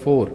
4,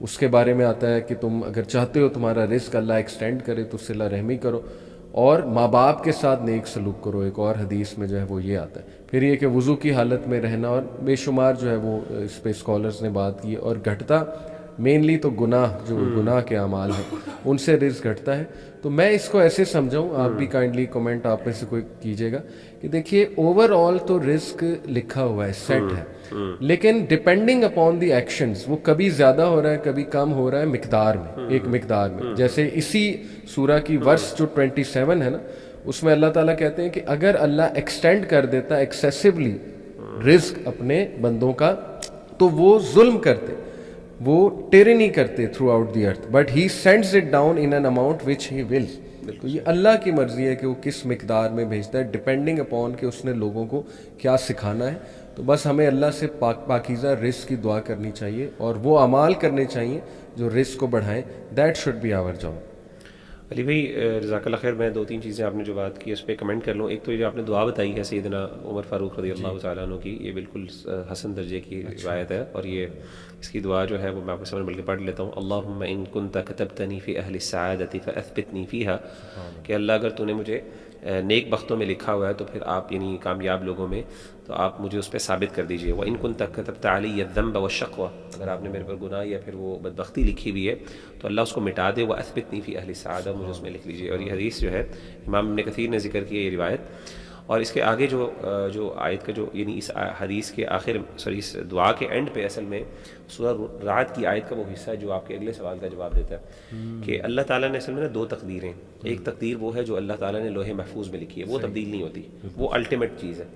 اس کے بارے میں آتا ہے کہ تم اگر چاہتے ہو تمہارا رزق اللہ ایکسٹینڈ کرے تو صلہ رحمی کرو اور ماں باپ کے ساتھ نیک سلوک کرو. ایک اور حدیث میں جو ہے وہ یہ آتا ہے. پھر یہ کہ وضو کی حالت میں رہنا, اور بے شمار جو ہے وہ اس پہ اسکالرز نے بات کی. اور گھٹتا مینلی تو گناہ, جو گناہ کے اعمال ہیں ان سے رزق گھٹتا ہے. تو میں اس کو ایسے سمجھاؤں, آپ بھی کائنڈلی کمنٹ آپ میں سے کوئی کیجیے گا, کہ دیکھیے اوور آل تو رزق لکھا ہوا ہے, سیٹ ہے, لیکن ڈپینڈنگ اپون دی ایکشنز وہ کبھی زیادہ ہو رہا ہے کبھی کم ہو رہا ہے مقدار میں, ایک مقدار میں. جیسے اسی سورہ کی ورس جو 27 ہے نا, اس میں اللہ تعالیٰ کہتے ہیں کہ اگر اللہ ایکسٹینڈ کر دیتا ایکسیسولی رزق اپنے بندوں کا تو وہ ظلم کرتے, وہ ٹیرنی کرتے through out the earth, but he sends it down in an amount which he whales. تو یہ اللہ کی مرضی ہے کہ وہ کس مقدار میں بھیجتا ہے, ڈپینڈنگ اپون کہ اس نے لوگوں کو کیا سکھانا ہے. تو بس ہمیں اللہ سے پاکیزہ رزق کی دعا کرنی چاہیے اور وہ اعمال کرنے چاہیے جو رزق کو بڑھائیں. That should be our job. Ali بھائی جزاک اللہ خیر. میں 2-3 چیزیں آپ نے جو بات کی اس پہ کمنٹ کر لوں. ایک تو یہ جو آپ نے دعا بتائی ہے سیدنا عمر فاروق رضی اللہ تعالیٰ عنہ کی, یہ بالکل حسن درجے کی روایت ہے, اور یہ اس کی دعا جو ہے وہ میں آپ کے سامنے بلکہ پڑھ لیتا ہوں. اللہم ان کنت کتبتنی فی اہل السعادۃ فاثبتنی فیہا, کہ اللہ اگر تو نے مجھے نیک بختوں میں لکھا ہوا ہے تو پھر آپ یعنی کامیاب لوگوں میں, تو آپ مجھے اس پہ ثابت کر دیجئے. وَإِن كُنْتَ كَتَبْتَ عَلِيَّ الذَّنبَ وَالشَّقْوَةَ, اگر آپ نے میرے پر گناہ یا پھر وہ بدبختی لکھی ہوئی ہے تو اللہ اس کو مٹا دے. وَأَثْبِتْنِي فِي أَهْلِ السَّعَادَةِ, مجھے اس میں لکھ لیجئے. اور یہ حدیث جو ہے امام ابن کثیر نے ذکر کی ہے یہ روایت. اور اس کے آگے جو آیت کا جو یعنی اس حدیث کے آخر اس دعا کے اینڈ پہ اصل میں سورہ رعد کی آیت کا وہ حصہ ہے جو آپ کے اگلے سوال کا جواب دیتا ہے, کہ اللہ تعالیٰ نے اصل میں 2 تقدیریں, ایک تقدیر وہ ہے جو اللہ تعالیٰ نے لوح محفوظ میں لکھی ہے, وہ تبدیل نہیں ہوتی, وہ الٹیمیٹ چیز ہے.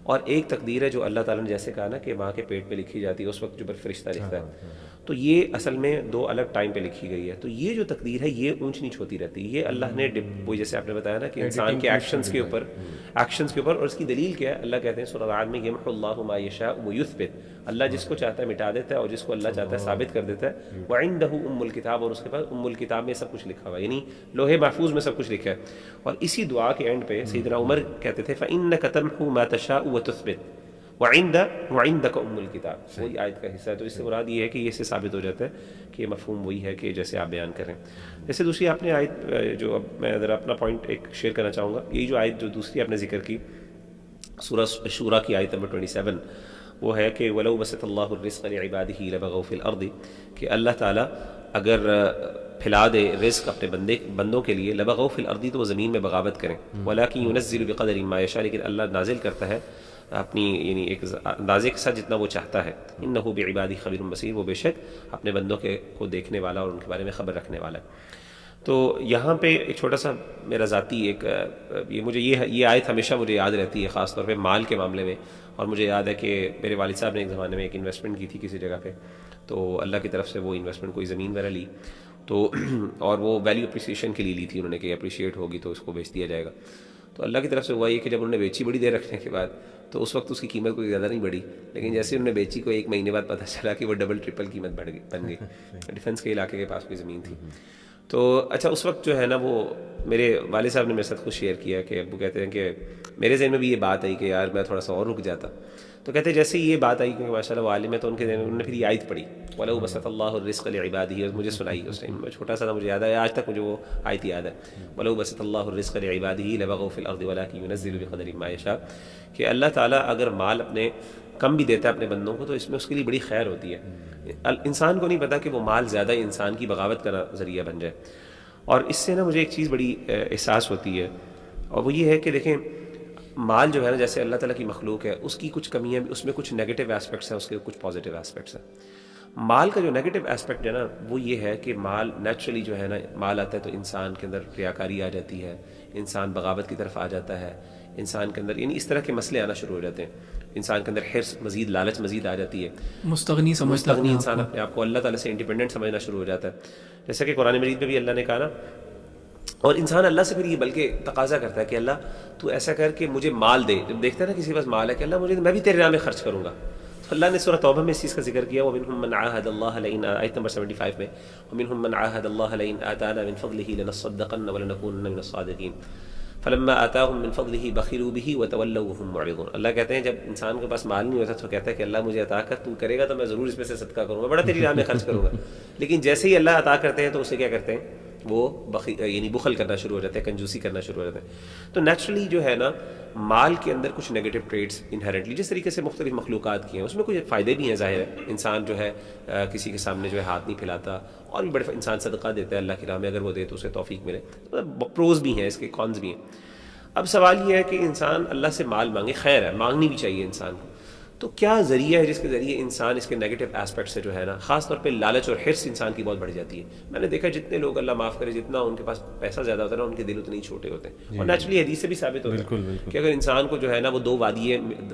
اور ایک تقدیر ہے جو اللہ تعالیٰ نے جیسے کہا نا کہ ماں کے پیٹ پہ لکھی جاتی ہے اس وقت جو پر فرشتہ لکھتا ہے, تو یہ اصل میں 2 الگ ٹائم پہ لکھی گئی ہے. تو یہ جو تقدیر ہے یہ اونچ نیچ ہوتی رہتی ہے. یہ اللہ نے وہ جیسے آپ نے بتایا نا کہ انسان کے ایکشنز کے اوپر, اور اس کی دلیل کیا ہے, اللہ کہتے ہیں سورہ رعد میں یمحو اللہ ما یشاء ویثبت, اللہ جس کو چاہتا ہے مٹا دیتا ہے اور جس کو اللہ چاہتا ہے ثابت کر دیتا ہے. وعندہ ام الکتاب, اور اس کے پاس ام الکتاب میں سب کچھ لکھا ہوا ہے, یعنی لوح محفوظ میں سب کچھ لکھا ہے. اور اسی دعا کے اینڈ پہ سیدنا عمر کہتے تھے فإنک تمحو ما تشاء وتثبت وعندک ام الکتاب, وہی آیت کا حصہ ہے. تو اس سے مراد یہ ہے کہ یہ سے ثابت ہو جاتا ہے کہ یہ مفہوم وہی ہے کہ جیسے آپ بیان کریں. جیسے دوسری آپ نے آیت جو, اب میں ذرا اپنا پوائنٹ ایک شیئر کرنا چاہوں گا, یہی جو آیت جو دوسری آپ نے ذکر کی سورہ شورا کی آیت نمبر 27, وہ ہے کہ وَلَوْ بَسَطَ اللَّهُ الرِّزْقَ لِعِبَادِهِ لَبَغَوْا فِي الْأَرْضِ, کہ اللہ تعالیٰ اگر پھیلا دے رزق اپنے بندوں کے لیے, لَبَغَوْا فِي الْأَرْضِ, تو وہ زمین میں بغاوت کریں. وَلَكِنْ يُنَزِّلُ بِقَدَرٍ مَا يَشَاءُ, لیکن اللہ نازل کرتا ہے اپنی یعنی ایک اندازے کے ساتھ جتنا وہ چاہتا ہے. انه بعبادی خبیر بصیر, وہ بے شک اپنے بندوں کو دیکھنے والا اور ان کے بارے میں خبر رکھنے والا ہے. تو یہاں پہ ایک چھوٹا سا میرا ذاتی ایک مجھے یہ آیت ہمیشہ مجھے یاد رہتی ہے, خاص طور پہ مال کے معاملے میں. اور مجھے یاد ہے کہ میرے والد صاحب نے ایک زمانے میں ایک انویسٹمنٹ کی تھی کسی جگہ پہ, تو اللہ کی طرف سے وہ انویسٹمنٹ کوئی زمین وغیرہ لی, تو اور وہ ویلیو اپریسیشن کے لیے لی تھی انہوں نے کہ اپریشیٹ ہوگی تو اس کو بیچ دیا جائے گا. تو اللہ کی طرف سے ہوا یہ کہ جب انہوں نے بیچی بڑی دیر رکھنے کے بعد, تو اس وقت اس کی قیمت کوئی زیادہ نہیں بڑھی, لیکن جیسے انہوں نے بیچی کو 1 مہینے بعد پتہ چلا کہ وہ ڈبل ٹرپل قیمت بن گئی. ڈیفنس کے علاقے کے پاس کوئی زمین تھی. تو اچھا اس وقت جو ہے نا وہ میرے والد صاحب نے میرے ساتھ خود شیئر کیا کہ ابو کہتے ہیں کہ میرے ذہن میں بھی یہ بات آئی کہ یار میں تھوڑا سا اور رک جاتا. تو کہتے ہیں جیسے یہ بات آئی کیونکہ ماشاء اللہ وہ عالم ہے, تو ان کے ذہن میں انہوں نے پھر یہ آیت پڑھی وَلَوْ بَسَطَ اللَّهُ الرِّزْقَ لِعِبَادِهِ, اور مجھے سنائی. اس ٹائم میں چھوٹا سا تھا, مجھے یاد ہے آج تک مجھے وہ آیت یاد ہے. وَلَوْ بَسَطَ اللَّهُ الرِّزْقَ لِعِبَادِهِ لَبَغَوْا فِي الْأَرْضِ وَلَكِنْ يُنَزِّلُ بِقَدَرٍ مَا يَشَاءُ, کہ اللہ تعالیٰ اگر مال اپنے کم بھی دیتا ہے اپنے بندوں کو تو اس میں اس کے لیے بڑی خیر ہوتی ہے. انسان کو نہیں پتا کہ وہ مال زیادہ انسان کی بغاوت کا ذریعہ بن جائے. اور اس سے نا مجھے ایک چیز بڑی احساس ہوتی ہے, اور وہ یہ ہے کہ دیکھیں مال جو ہے نا جیسے اللہ تعالیٰ کی مخلوق ہے, اس کی کچھ کمیاں بھی, اس میں کچھ نیگیٹو ایسپیکٹس ہیں, اس کے کچھ پازیٹیو ایسپیکٹس ہیں. مال کا جو نیگیٹو ایسپیکٹ ہے نا وہ یہ ہے کہ مال نیچرلی جو ہے نا مال آتا ہے تو انسان کے اندر ریاکاری آ جاتی ہے, انسان بغاوت کی طرف آ جاتا ہے, انسان کے اندر یعنی اس طرح کے مسئلے آنا شروع ہو جاتے ہیں. انسان کے اندر حرص مزید, لالچ مزید آ جاتی ہے, مستغنی انسان اپنے آپ کو اللہ تعالیٰ سے انڈیپینڈنٹ سمجھنا شروع ہو جاتا ہے. جیسا کہ قرآن مجید میں بھی اللہ نے کہا نا, اور انسان اللہ سے پھر یہ بلکہ تقاضا کرتا ہے کہ اللہ تو ایسا کر کہ مجھے مال دے. جب دیکھتا ہے نا کسی کے پاس مال ہے کہ اللہ مجھے, میں بھی تیرے نام میں خرچ کروں گا. تو اللہ نے سورہ توبہ میں اس چیز کا ذکر کیا, وَمِنْهُمْ مَنْ عَاهَدَ اللَّهَ لَئِنْ, آیت نمبر 75 میں, وَمِنْهُمْ مَنْ عَاهَدَ اللَّهَ لَئِنْ آتَانَا مِنْ فَضْلِهِ لَنَصَّدَّقَنَّ وَلَنَكُونَنَّ مِنَ الصَّادِقِينَ. فلما آتاهم من فضله بخلوا به وتولوا وهم معرضون. اللہ کہتے ہیں جب انسان کے پاس مال نہیں ہوتا تو کہتا ہے کہ اللہ مجھے عطا کر، تو کرے گا تو میں ضرور اس میں سے صدقہ کروں گا، بڑا تیری راہ میں خرچ کروں گا. لیکن جیسے ہی اللہ عطا کرتے ہیں تو اسے کیا کرتے ہیں، وہ یعنی بخل کرنا شروع ہو جاتے ہیں، کنجوسی کرنا شروع ہو جاتے ہیں. تو نیچرلی جو ہے نا مال کے اندر کچھ نیگیٹو ٹریٹس انہیرنٹلی جس طریقے سے مختلف مخلوقات کی ہیں اس میں کچھ فائدے بھی ہیں. ظاہر ہے انسان جو ہے کسی کے سامنے جو ہے ہاتھ نہیں پھیلاتا، اور بھی بڑے انسان صدقہ دیتا ہے اللہ کی راہ میں، اگر وہ دے تو اسے توفیق ملے. پروز بھی ہیں اس کے، کونز بھی ہیں. اب سوال یہ ہے کہ انسان اللہ سے مال مانگے، خیر ہے مانگنی بھی چاہیے انسان کو، تو کیا ذریعہ ہے جس کے ذریعے انسان اس کے نیگیٹو اسپیکٹ سے جو ہے نا، خاص طور پہ لالچ اور حرص انسان کی بہت بڑھ جاتی ہے. میں نے دیکھا جتنے لوگ اللہ معاف کرے جتنا ان کے پاس پیسہ زیادہ ہوتا ہے نا ان کے دل اتنے ہی چھوٹے ہوتے ہیں. اور نیچرلی حدیث سے بھی ثابت ہوتا ہے کہ اگر انسان کو جو ہے نا وہ 2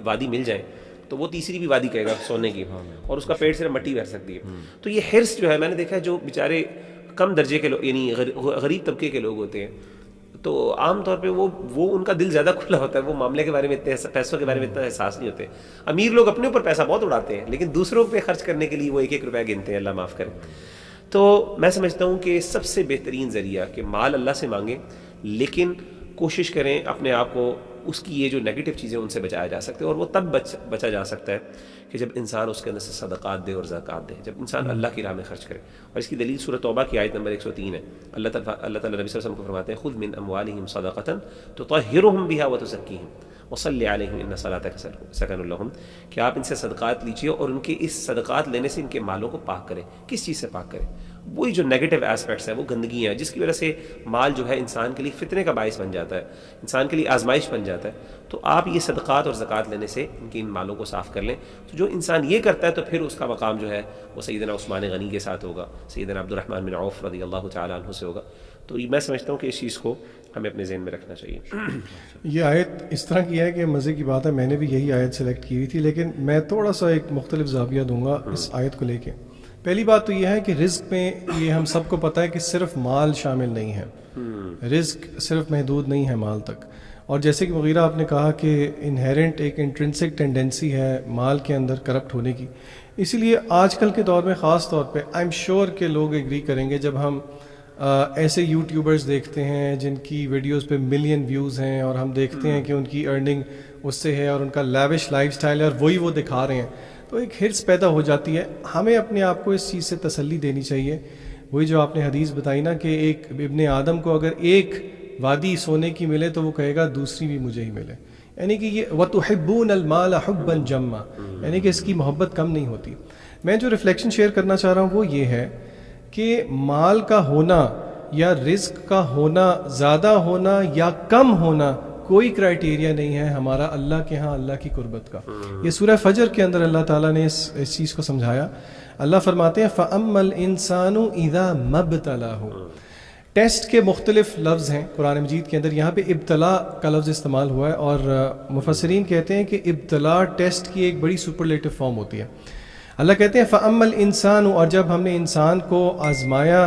وادی مل جائیں تو وہ تیسری بھی وادی کہے گا سونے کی، اور اس کا پیٹ صرف مٹی بھر سکتی ہے. تو یہ حرص جو ہے میں نے دیکھا ہے جو بیچارے کم درجے کے لوگ یعنی غریب طبقے کے لوگ ہوتے ہیں تو عام طور پہ وہ ان کا دل زیادہ کھلا ہوتا ہے، وہ معاملے کے بارے میں اتنے پیسوں کے بارے میں اتنا احساس نہیں ہوتے. امیر لوگ اپنے اوپر پیسہ بہت اڑاتے ہیں لیکن دوسروں پہ خرچ کرنے کے لیے وہ 1-1 روپیہ گنتے ہیں، اللہ معاف کرے. تو میں سمجھتا ہوں کہ سب سے بہترین ذریعہ کہ مال اللہ سے مانگیں، لیکن کوشش کریں اپنے آپ کو اس کی یہ جو نیگیٹو چیزیں ان سے بچایا جا سکتے ہیں. اور وہ تب بچا جا سکتا ہے کہ جب انسان اس کے اندر سے صدقات دے اور زکوٰۃ دے، جب انسان اللہ کی راہ میں خرچ کرے. اور اس کی دلیل سورۃ توبہ کی آیت نمبر 103 ہے. اللہ تعالیٰ نبی صلی اللہ علیہ وسلم کو فرماتے ہیں خذ من اموالہم صدقۃ تطہرہم بہا وتزکیہم وصلی علیہم ان صلاتک سکن لہم، کہ آپ ان سے صدقات لیجیے اور ان کے اس صدقات لینے سے ان کے مالوں کو پاک کریں. کس چیز سے پاک کریں؟ وہی جو نیگیٹو اسپیکٹس ہیں، وہ گندگیاں ہیں جس کی وجہ سے مال جو ہے انسان کے لیے فتنے کا باعث بن جاتا ہے، انسان کے لیے آزمائش بن جاتا ہے. تو آپ یہ صدقات اور زکوٰۃ لینے سے ان مالوں کو صاف کر لیں. تو جو انسان یہ کرتا ہے تو پھر اس کا مقام جو ہے وہ سیدنا عثمان غنی کے ساتھ ہوگا، سیدنا عبد الرحمن بن عوف رضی اللہ تعالیٰ عنہ سے ہوگا. تو میں سمجھتا ہوں کہ اس چیز کو ہمیں اپنے ذہن میں رکھنا چاہیے. یہ آیت اس طرح کی ہے کہ مزے کی بات ہے، میں نے بھی یہی آیت سلیکٹ کی ہوئی تھی، لیکن میں تھوڑا سا ایک مختلف زاویہ دوں گا اس آیت کو لے کے. پہلی بات تو یہ ہے کہ رزق میں یہ ہم سب کو پتہ ہے کہ صرف مال شامل نہیں ہے، رزق صرف محدود نہیں ہے مال تک. اور جیسے کہ مغیرہ آپ نے کہا کہ انہیرنٹ ایک انٹرنسک ٹینڈنسی ہے مال کے اندر کرپٹ ہونے کی، اسی لیے آج کل کے دور میں خاص طور پہ آئی ایم شیور کہ لوگ ایگری کریں گے جب ہم ایسے یوٹیوبرز دیکھتے ہیں جن کی ویڈیوز پہ ملین ویوز ہیں اور ہم دیکھتے ہیں کہ ان کی ارننگ اس سے ہے اور ان کا لیوش لائف سٹائل ہے اور وہی وہ دکھا رہے ہیں، تو ایک حرص پیدا ہو جاتی ہے. ہمیں اپنے آپ کو اس چیز سے تسلی دینی چاہیے. وہی جو آپ نے حدیث بتائی نا کہ ایک ابن آدم کو اگر ایک وادی سونے کی ملے تو وہ کہے گا دوسری بھی مجھے ہی ملے، یعنی کہ یہ وَتُحِبُّونَ الْمَالَ حُبًّا جَمًّا، یعنی کہ اس کی محبت کم نہیں ہوتی. میں جو ریفلیکشن شیئر کرنا چاہ رہا ہوں وہ یہ ہے کہ مال کا ہونا یا رزق کا ہونا، زیادہ ہونا یا کم ہونا کوئی کرائٹیریا نہیں ہے ہمارا اللہ کے ہاں اللہ کی قربت کا. یہ سورہ فجر کے اندر اللہ تعالیٰ نے اس چیز کو سمجھایا. اللہ فرماتے ہیں فَأَمَّا الْإِنسَانُ إِذَا مَبْتَلَاهُ. ٹیسٹ کے مختلف لفظ ہیں قرآن مجید کے اندر، یہاں پہ ابتلا کا لفظ استعمال ہوا ہے اور مفسرین کہتے ہیں کہ ابتلا ٹیسٹ کی ایک بڑی سپرلیٹو فارم ہوتی ہے. اللہ کہتے ہیں فَأَمَّا الْإِنسَانُ، اور جب ہم نے انسان کو آزمایا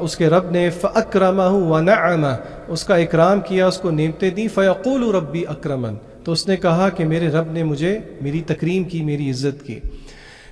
اس کے رب نے فَأَكْرَمَهُ وَنَعَمَهُ، اس کا اکرام کیا، اس کو نعمتیں دی، فَيَقُولُ رَبِّي أَكْرَمَنِ، تو اس نے کہا کہ میرے رب نے مجھے میری تکریم کی، میری عزت کی.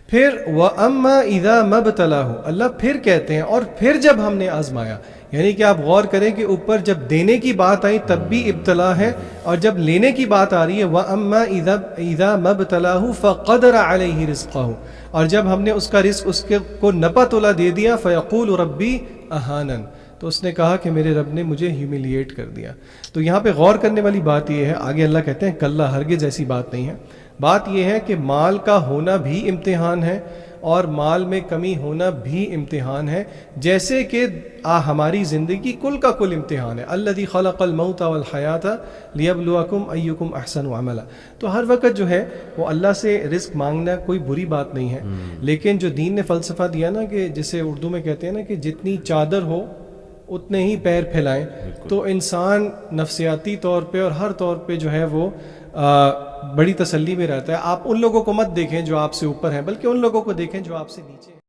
پھر وَأَمَّا إِذَا مَا ابْتَلَاهُ، اللہ پھر کہتے ہیں اور پھر جب ہم نے آزمایا، یعنی کہ آپ غور کریں کہ اوپر جب دینے کی بات آئی تب بھی ابتلا ہے اور جب لینے کی بات آ رہی ہے وَأَمَّا إِذَا مَا ابْتَلَاهُ فَقَدَرَ عَلَيْهِ رِزْقَهُ، اور جب ہم نے اس کا رزق اس کو نپا تولا دے دیا فَيَقُولُ رَبِّي أَهَانَنِ، تو اس نے کہا کہ میرے رب نے مجھے ہیوملیٹ کر دیا. تو یہاں پہ غور کرنے والی بات یہ ہے، آگے اللہ کہتے ہیں کلا ہرگز ایسی بات نہیں ہے. بات یہ ہے کہ مال کا ہونا بھی امتحان ہے اور مال میں کمی ہونا بھی امتحان ہے، جیسے کہ ہماری زندگی کل کا کل امتحان ہے. الذی خلق الموت والحیات لیبلوکم ایکم احسن عملا. تو ہر وقت جو ہے وہ اللہ سے رزق مانگنا کوئی بری بات نہیں ہے، لیکن جو دین نے فلسفہ دیا نا کہ جسے اردو میں کہتے ہیں نا کہ جتنی چادر ہو اتنے ہی پیر پھیلائیں، تو انسان نفسیاتی طور پہ اور ہر طور پہ جو ہے وہ بڑی تسلی میں رہتا ہے. آپ ان لوگوں کو مت دیکھیں جو آپ سے اوپر ہیں، بلکہ ان لوگوں کو دیکھیں جو آپ سے نیچے ہیں.